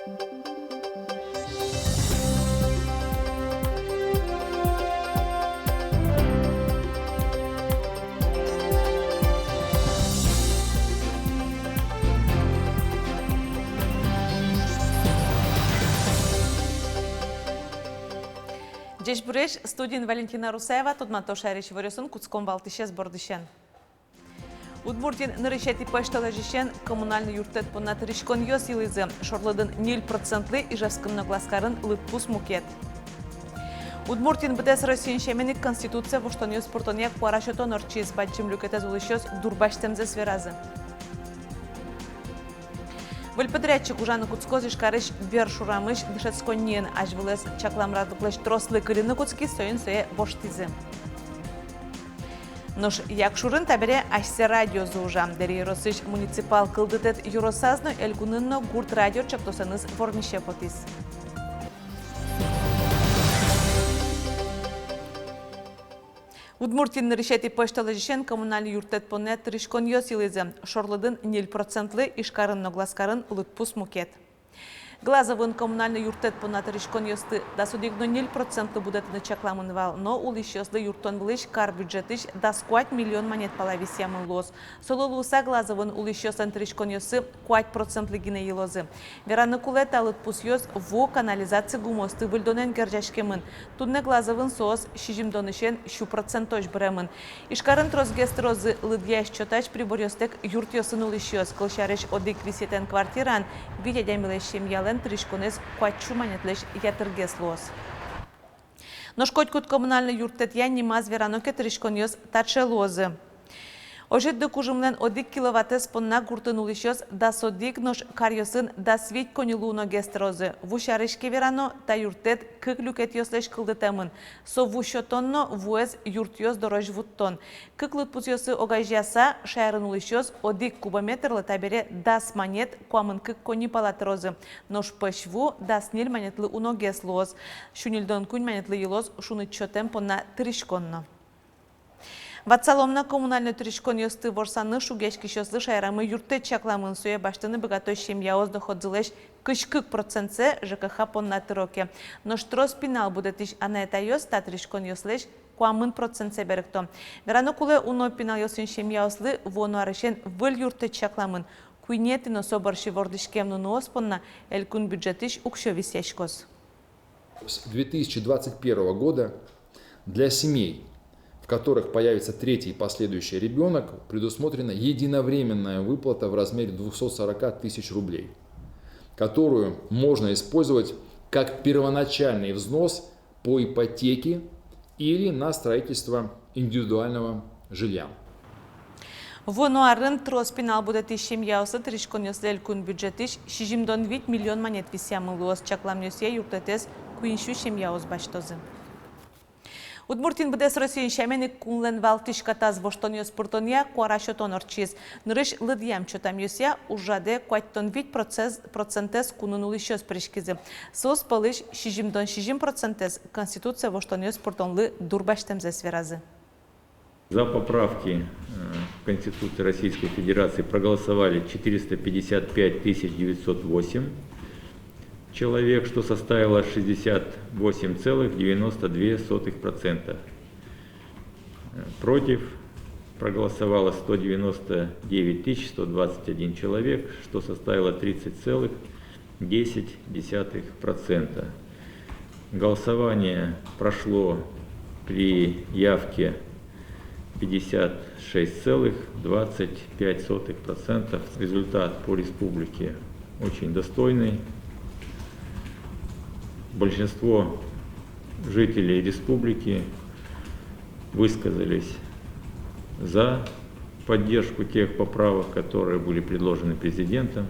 Джеш Буреш, студент Валентина Русаева, тут Матошарич Варюсын, Куцком Валтишес Бордышен. Удмуртин наречети пашталажишен коммунальный юртет понад ришкон йос илизы, шорлыдын 0% ижевскым нагласкарын лытпус мукет. Удмуртин бдес Россиян шеменик конституция воштон йос портоньяк парашютон орчиз баджим люкетез улышёс дурбаштемзе сверазы. Вольподрядчик ужаны Куцкоз ишкарыш вершурамыш дышецконнен ажвылес чакламрадыклыш трослы кырыны Куцки соин сое воштизы. Нош якшурын табере ашсе радио зужам, дери росыш муниципал кылдытет юросазно элгунынно гурт радио чактосаныз формише потис. Удмуртин решети пашталажишен коммунальный юртет понет ришкон йос илизе, шорлыдын 0% ишкарын нагласкарын лытпус мукет. Глазовын коммунальный юртет понат ришкон йосты да судигно 0% будет на чакламынвал, но улишёсты юртон ближ кар бюджетиш да скуать миллион монет палависямын лос. Сололуса глазовын улишёсан ришкон йосы 4% лигине елозы. Вераны кулет алытпус йос во канализация гумосты выльдонен гержашкемын. Тудне глазовын соос шижимдонышен шу процентош бремын. Ишкарын трозгестрозы лыдьяш чотач приборёстек юрт йосын улишёс. Кылшареш одик висетен квартиран, видя дямилешем ялен тришконез квачу монетлеш ятыргес лос. Но шкотькут коммунальный юртет я не маз вераноке тришконез таче лозы. Ожит докужымлен 1 киловаттес понна гуртын улишёс да содик нош карьосын да свить конилуно гестрозы. Вушарышке верано та юртет кык люкет йослеш кылдытемын. Со вушотонно вуэз юрт йос дорож вуттон. Кык лытпус йосы огажьяса шайрын улишёс 1 кубометрлы табере дас монет куамын кык кони палатрозы. Нош пышву дас ниль монетлы уно гес лоз. Шунильдон кунь монетлы елоз шуны чотем понна тришконно. Ватсаломна коммунальный тришкон йосты ворсаны шугешки шослы шайрамы юрты чакламын суе баштыны богатой семья доходзылеш кыш-кык процентсе ЖКХ понна тыроке. Но штро спинал будет иш анета йос та тришкон йослеш куамын процентсе беректо. Верано куле уно пинал йосын семья ослы вону арышен выл юрты чакламын. Куйнети но соборши вордышкемну нуоспонна элькун бюджетиш укшевис яшкос. С 2021 года для семей, в которых появится третий и последующий ребенок, предусмотрена единовременная выплата в размере 240 тысяч рублей, которую можно использовать как первоначальный взнос по ипотеке или на строительство индивидуального жилья. Вонуарын троспинал будет ищем яусы тришкон йослель кун бюджетиш 6 миллион монет висямы луос чакламнёсье юртетес куиншу шем яуз баштозы. Удмуртин бдес Россиян шаменик кунлен валтиш катаз воштоньос пуртонья куарашотон орчиз. Нырыш лыдьям чотам йося ужаде куаттон 5% кунун улишёс пришкизи. Сос палыш 6% конституция воштоньос пуртонлы дурбаштемзе сверазы. За поправки в Конституции Российской Федерации проголосовали 455 908 человек, что составило 68,92%. Против проголосовало 199 121 человек, что составило 30,10%. Голосование прошло при явке 56,25%. Результат по республике очень достойный. Большинство жителей республики высказались за поддержку тех поправок, которые были предложены президентом.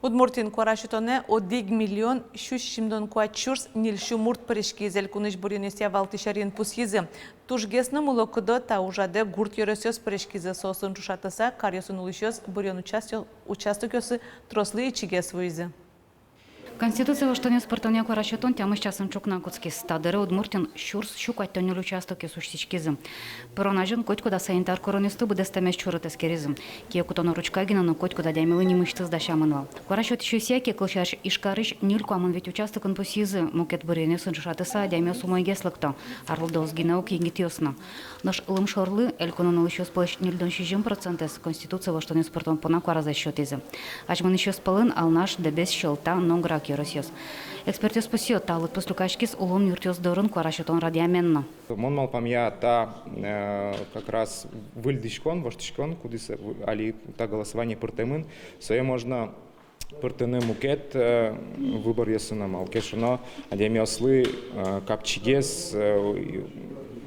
Удмуртин куарашутоне 1 миллион 600 куачурс нильшу мурт паришки зелькуныш буринесия валтишарин пусхизы. Тужгесно мулокудо та ужаде гурт йоросёс паришкизы сосын чушатаса карьосын улышёс бурин участок ёсы трослы ичиге свойзы. Конституция воштоне спортоне кварашетон тямыш часын чукна куцки стадыры удмуртин щурс щукаттонюл участоке сущичкизм. Поронажын котькуда санитар коронисту быдестамеш чуры тескеризм. Кие кутоно ручкагинаны котькуда даймылы немыштыз дашамынвал. Кварашет щусяке кылшаш ишкарыш нюль куамын ведь участокын пусизы мукет бырене сыншатыса дайме сумой геслыкто. Арлдоз гинаук егитьёсно. Наш лым шорлы эльконон еще сплэш нильдон 60% Конституция воштоне спортон пона квараза счетизы. Ачман еще спалын ал наш дебес щелта нонграк Росиос. Экспертиз пусиот талыт пустукашкис улун юртиос дорын кварашетон радиаменно. Мон малпамья та как раз выльдишкон, воштишкон, кудис али та голосование пыртемын, сое можно пыртены мукет выбор ясына малкешно, адемиослы капчигес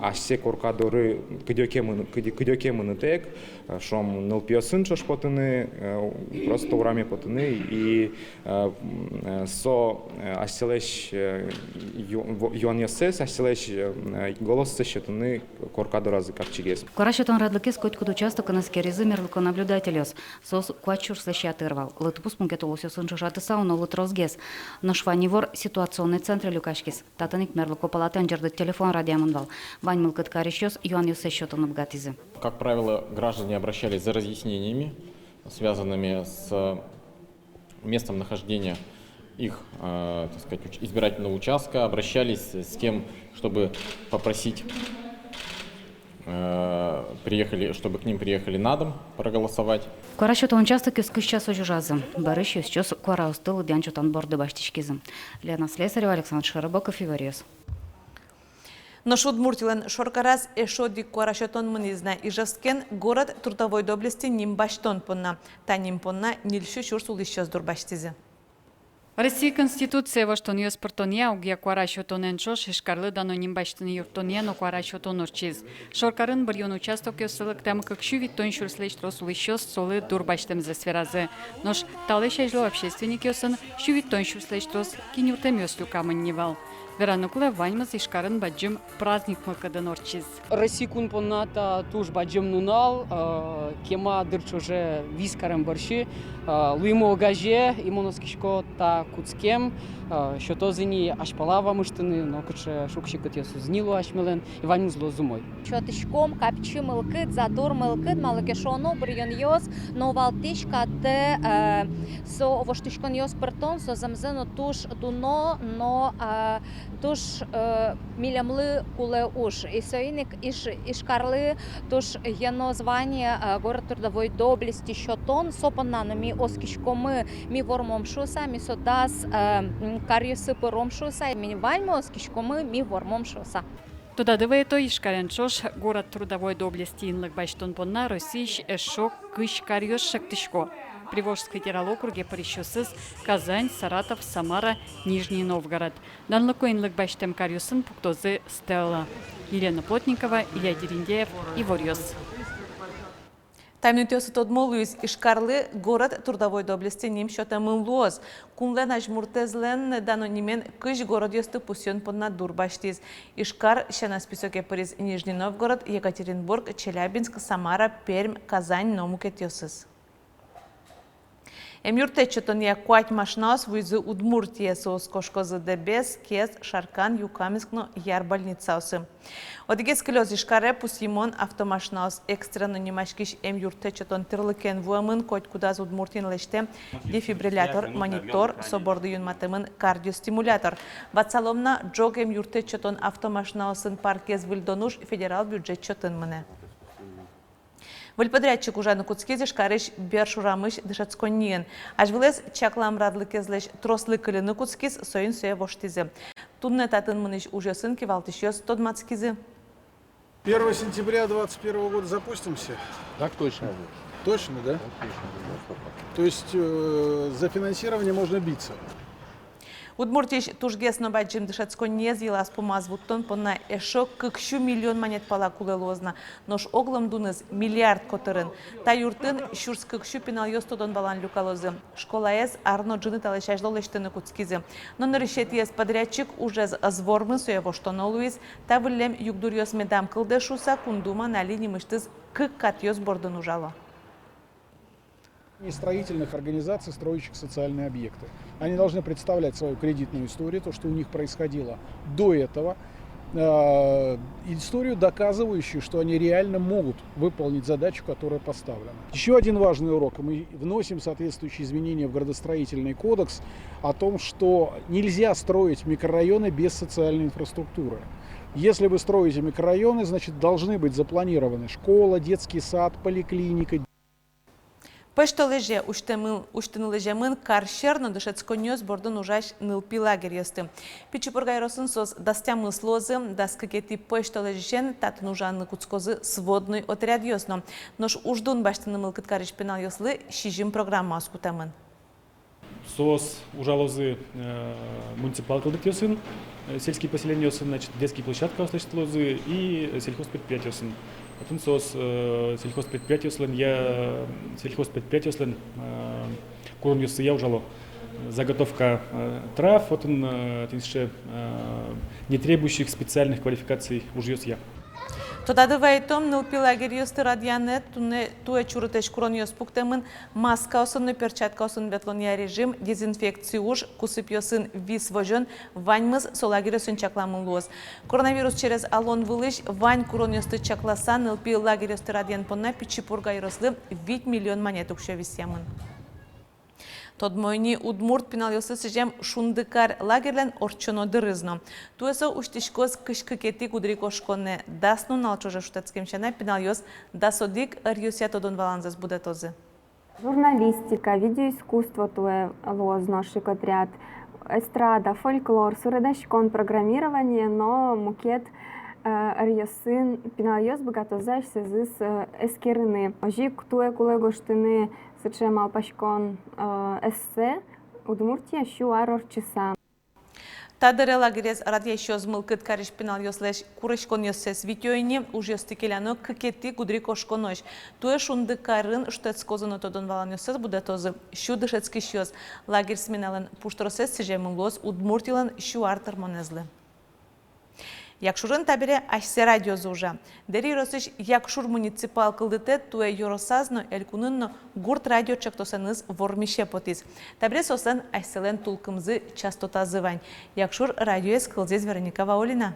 ашсе коркадоры кыдёкемын тек, шом нылпиосын чош потыны, просто урами потыны и со аселеш юаньясес аселеш голоссы щетыны коркадоразы капчигес. Кварашетон радлыкес котькуд участок наскеризы мерлыко наблюдателёс. Сос квачур слещатырвал. Лытпус мукетолосёс иншашатыса уно лытрозгес. Но шванивор ситуационный центр люкашкис. Татаник мерлыко палатен жердык телефон радиамынвал. Вань мылкыт карищёс юаньясе щетон обгатизы. Как правило, граждане обращались за разъяснениями, связанными с местом нахождения их, так сказать, избирательного участка, обращались с тем, чтобы попросить, чтобы к ним приехали на дом проголосовать. Кварашетон участок из час ожужазы. Барыщёс чёс квара устыл дянчутан борды баштичкизы. Лена Слесарева, Александр Широбоков, Ивариос. Наш Удмуртилен шоркарас эшоди кварашетон мынизна ижевскен город трудовой доблести нимбаштон понна. Та нимпонна нильшу шурс улищёс дурбаштизе. Россия Конституция воштон ёс портония угия кварашетон энчош ишкарлы дано нимбаштын юртония но кварашетон урчиз. Шоркарын бір ён участок ёсылык там как шувит тон шурслеш трос улищёс солы дурбаштем за сферазы. Нож талыша жло общественник ёсын шувит тон шурслеш трос кинюртем ёслю камыннивал. Веранукуле ваньмыз ишкарын баджым праздник мыкыдын орчиз. Россикун понната туш баджым нунал, кема дырчуже вискарем борщи, луимо гаже, имоноскишко та куцкем, що то зині аж палава мыштыны, но кыче шукшикыт ясу знилу ашмелен, и ваньмыз ло зумой. Чотышком капчы мылкыт, задор мылкыт, малыкешоно брьон йос, но валтишка те со воштышкон йос пертон, со замзено туш дуно, но туш милямлы куле уж. И соиник ишкарлы туш яно звание город трудовой доблести щотон, сопананами оскишкомы ми вормом шуса, ми содас карьюсы пыром шуса, ми вальмо оскишкомы ми вормом шуса. Туда дывето ишкаренчош город трудовой доблести инлык баштон понна Российш эшок кыш карьёс шактышко. Приволжский округе Порещусыз, Казань, Саратов, Самара, Нижний Новгород. Данлыко инлык баштем карьюсын пуктозы Стелла. Елена Плотникова, Илья Дериндеев, Ивариос. Таймнутёсы тодмолуюсь ишкарлы город трудовой доблести ним щотамын лоз. Кунлен ажмуртезлен дано нимен кыш город ёсты пусён понна дурбаштиз. Ишкар щана списоке приз Нижний Новгород, Екатеринбург, Челябинск, Самара, Пермь, Казань, Номукет ёсыз. Эмюртечетон я куать машнаос вуйзы Удмуртия соос кошкозы дебес, Кез, Шаркан, Юкамискно, Яр больницаусы. Одигес клёз ишкаре пусимон автомашнаос экстренно немашкиш эмюртечетон тырлыкен вуамын коть кудаз Удмуртин леште дефибриллятор, монитор, соборды юнматымын кардиостимулятор. Вацаломна джог эмюртечетон автомашнаосын паркез вильдонуш федерал бюджет чотын мыне. Вольподрядчик ужаны куцкезе шкарыш бершурамыш дышацконниен. Ажвылез чаклам радлыкезлеш трослы кылыны куцкез соин суе воштизе. Тунне татын мыныш ужесын кивалтышёс тодмацкизе. 1 сентября 2021 года запустимся? Так точно. Точно, да? То есть за финансирование можно биться? Удмуртиш тужгесно баджим дышацконне зилас помазвуттон понна эшок кыкшу миллион монет пала кулелозна. Нош оглам дуныз миллиард котырын. Та юртын шурс кыкшу пинал ёстодон балан люкалозы. Школа эс арно джины талешажло лештыны куцкизе. Но нарышет ес подрядчик уже звормын суево штоно луиз. Та вылем югдур ёс медам кылды шуса кундума на линии мыштыз кык кат ёс бордын ужало. И строительных организаций, строящих социальные объекты. Они должны представлять свою кредитную историю, то, что у них происходило до этого, историю, доказывающую, что они реально могут выполнить задачу, которая поставлена. Еще один важный урок. Мы вносим соответствующие изменения в градостроительный кодекс о том, что нельзя строить микрорайоны без социальной инфраструктуры. Если вы строите микрорайоны, значит, должны быть запланированы школа, детский сад, поликлиника. Пешто леже уштыны лежемын каршерно дышецконьёс бордон ужаш нылпи лагерь ёсты. Пичипургайросын сос дастямы слозы, даскакети пешто лежен татын ужанны куцкозы сводный отряд ёсно. Нош уждун баштыны мылкыт карыш пенал ёслы шижим программа аскутамын. СОС ужалозы муниципал кылдык ёсын, сельские поселения ёсын, значит, детские площадки остачт лозы и сельхозпредприятия ёсын. Отын сос сельхозпредприятияслен, я сельхозпредприятияслен курон ёсы я ужало заготовка трав, отын тинше не требующих специальных квалификаций уж ёс я. Тодады вайтом нылпи лагерь ёсты радиане туе чурытеш курон ёс пуктемын маска осын, перчатка осын ветлония режим, дезинфекции уж, кусып ёсын вис вожен, ваньмыз со лагерь ёсын чакламын луыз. Коронавирус через алон вылыш, вань курон ёсты чакласа, нылпи лагерь ёсты радиан понна, пичипурга ёслы 8 миллион монет укшо висямын. Тодмойни удмурт пинал ёсы сижем шундыкар лагерлен орчоно дырызно. Туэсо уштишкоз кышкыкети кудрикошконе дасну налчоже шутецкемшена пинал ёс дасодик арьюсят одон валанзас будетозы. Журналистика, видеоискусство туэ лоз ношик отряд, эстрада, фольклор, суредашкон, программирование, но мукет арьюсын пинал ёс богатозаш сезыс эскерыны. Ожик туэ кулегоштыны Сечем алпашкон эссе Удмуртия шуар орчиса. Тадыре лагерез радия шоз мылкыт кариш пинал ёслеш курышкон ёссес видеоине уж ёстикеляно кыкети кудрикошконош. Туэ шунды карын штецкозыны тодон валан ёссес будетозы. Шу дышецки шоз лагерь сменален пушторосес сижемын лоз Удмуртилан шуар тормонезлы. Якшурын табире ашсе радиозы уже. Дери росыш Якшур муниципал кылдытет туэ юросазно элькунынно гурт радио чектосаныз вормише потиз. Табире сосан ашселен тулкымзы частотазы вань. Якшур радиоэс кылзез Вероника Ваолина.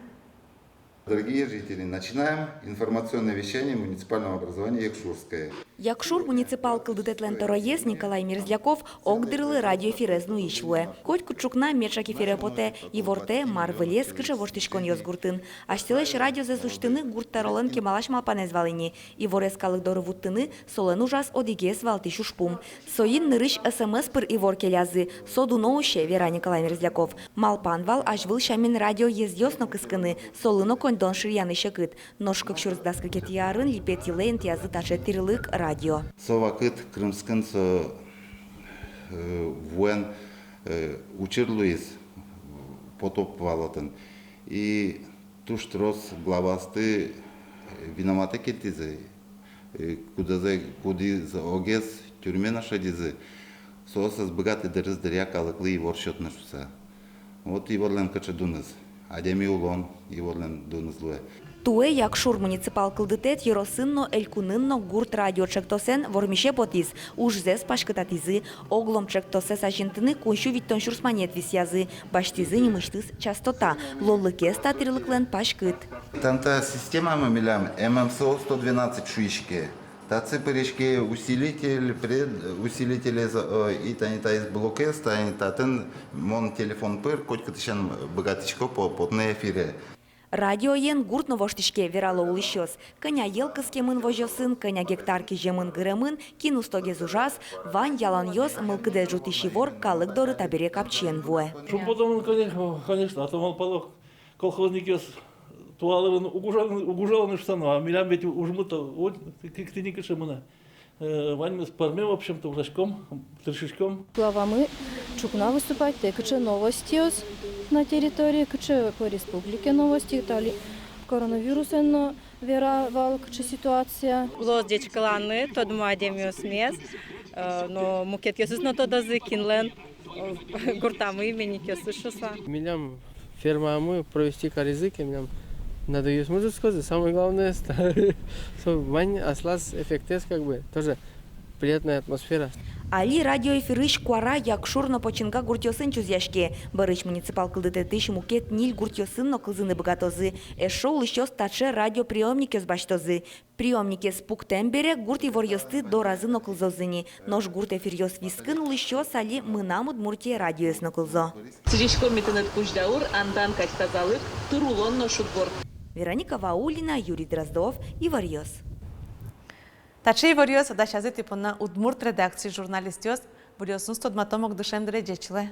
Дорогие жители, начинаем информационное вещание муниципального образования Якшурское. Якшур муниципал кылдытетлен тороез Николай Мерзляков огдырлы радиоэфирезну ишлуэ. Коть кучукна мечак эфирепоте и ворте марвелес кыша воштишкон ёзгуртын. Аштелеш радиозез уштыны гурттаролын кемалаш малпанез валыни. И ворез калык вуттыны солен ужас одигес валти шушпум. Соин нырыш СМС пыр и вор келязы. Соду ноуще Вера Николай Мерзляков. Малпан вал ажвыл шамин радио езъёсно кыскыны. Солыно дон ширьяны шакыт. Ножкак шурздас кет ярын липет елен тязы таше тирлык радио. Совакыт крымскын со вуэн учирлуис потоп валатын. И туштрос главасты виноваты кетизы. Куди за огес тюрьме наша дизы. Соосас богатый дырыз дыря калыклы и воршот нашуса. Вот и ворлен качадуныз. Адеми улон и ворлен дунызлуэ. Туэ Якшур муниципал кылдытет еросынно элькунынно гурт радио чектосен вормише потиз. Уж зес пашкататизы, оглом чектосе сажинтыны куншу виттон шурсманет висязы. Баштизы немыштыз частота. Лоллыке статирлыклен пашкыт. Танта система мы милям ММСО 112 шуишки. Та цепыришки усилитель, усилители и танита из блокес, танита тен мон телефон пыр, коть катышан богатичко по эфире. Радио ен гурт новоштишке верало улышёс. Коня елкыске мын вожёсын, коня гектарки жемын гырымын, кинустогез ужас, вань ялан ёс мылкыде жутищи вор калык доры табире капчен вуэ. Потом, конечно, а то мал полок колхозник ёс. Туалырын угужаланы штану, а милям ведь ужмута, вот ты не каши мына. Вань с парме, в общем-то, ужашком, трешишком. Главами чукна выступать, текаче новости на территории, каче по республике новости, тали коронавирусен вера валкаче ситуация. Лос дечкаланы, тод мадемио смес, но мукет ёсус на то дазы кинлен, гуртамы имени кёсышуса. Милям фермамы провести каризыки, милям. Надо ее смысл сказать. Самое главное, вань аслас эффектес как бы тоже приятная атмосфера. Али радиоэфирыш куара якшурно починка гуртёсын чузяшке. Барыш муниципал кылдытетыш мукет ниль гуртёсынно кылзыны богатозы. Эшоу еще стаче радиоприемники сбаштозы. Приемники с пуктембере гурти ворьёсты до разыно кылзозыни. Нож гурт эфирьёс вискын лыщо сали мынамуд мурти радиоэсно кылзо. Циришко метенет куждаур андан качтазалык турулонно шутбор. Вероника Ваулина, Юрий Дроздов и Варьёс. Тачей Варьёс, да сейчас это на удмурт редакции журналистёс, Варьёс 100 матомок душем дречеле.